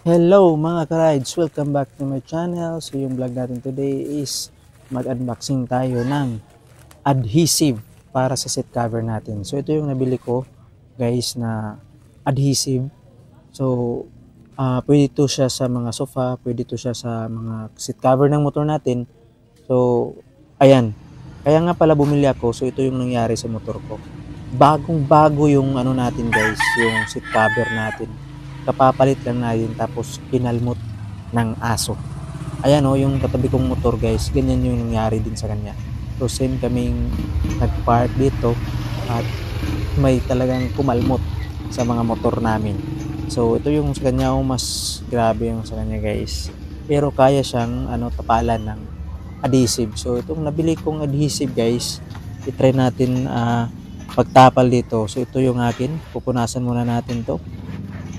Hello mga ka-rides! Welcome back to my channel. So yung vlog natin today is mag-unboxing tayo ng adhesive para sa seat cover natin. So ito yung nabili ko guys na adhesive. So pwede ito siya sa mga sofa, pwede ito siya sa mga seat cover ng motor natin. So ayan, kaya nga pala bumili ako. So ito yung nangyari sa motor ko. Bagong bago yung ano natin guys, yung seat cover natin. Kapapalit lang natin tapos kinalmot ng aso. Ayan o, yung katabi kong motor guys, ganyan yung nangyari din sa kanya. So same kaming nagpark dito at may talagang kumalmot sa mga motor namin. So ito yung sa kanya mas grabe yung sa kanya guys. Pero kaya siyang tapalan ng adhesive. So itong nabili kong adhesive guys, i-try natin pagtapal dito. So ito yung akin, pupunasan muna natin to.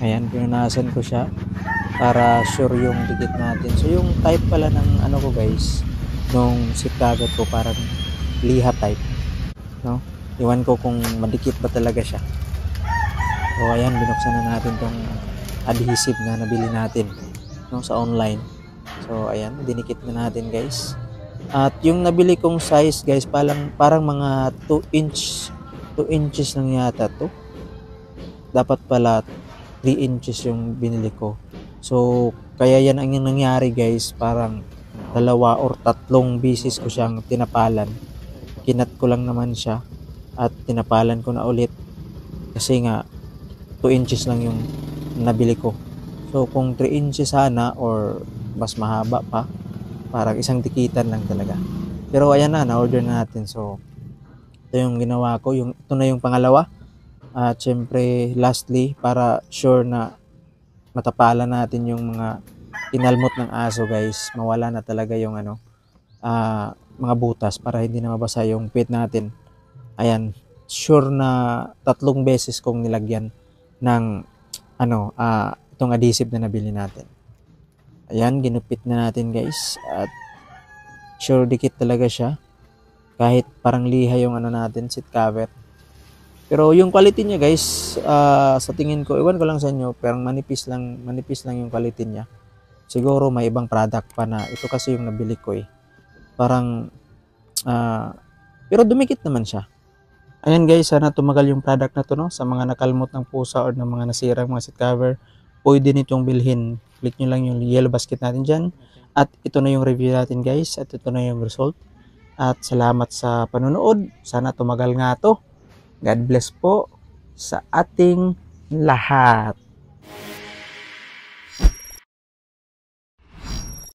Ayan, pinunasan ko siya para sure yung dikit natin. So yung type pala ng ko guys, nung seat cover ko parang liha type, no? Iwan ko kung madikit ba talaga siya. So ayan, binuksan na natin tong adhesive na nabili natin, no, sa online. So ayan, dinikit na natin guys. At yung nabili kong size guys, parang mga 2 inches lang yata to. Dapat pala 3 inches yung binili ko. So, kaya yan ang yung nangyari guys. Parang dalawa or tatlong bisis ko siyang tinapalan. Kinat ko lang naman siya at tinapalan ko na ulit. Kasi nga, 2 inches lang yung nabili ko. So, kung 3 inches sana or mas mahaba pa, parang isang dikitan lang talaga. Pero ayan na-order na natin. So, ito yung ginawa ko. Ito na yung pangalawa. At syempre lastly para sure na matapalan natin yung mga inalmot ng aso guys, mawala na talaga yung mga butas para hindi na mabasa yung pit natin. Ayan, sure na 3 beses kong nilagyan ng itong adhesive na nabili natin. Ayan, ginupit na natin guys at sure dikit talaga siya kahit parang liha yung natin seat cover. Pero yung quality niya guys, sa tingin ko, iwan ko lang sa inyo, pero manipis lang yung quality niya. Siguro may ibang product pa na ito kasi yung nabili ko eh. Parang, pero dumikit naman siya. Ayan guys, sana tumagal yung product na to, no? Sa mga nakalmot ng pusa or ng mga nasirang mga seat cover, pwede nitong bilhin. Click nyo lang yung yellow basket natin dyan. At ito na yung review natin guys, at ito na yung result. At salamat sa panonood. Sana tumagal nga to. God bless po sa ating lahat.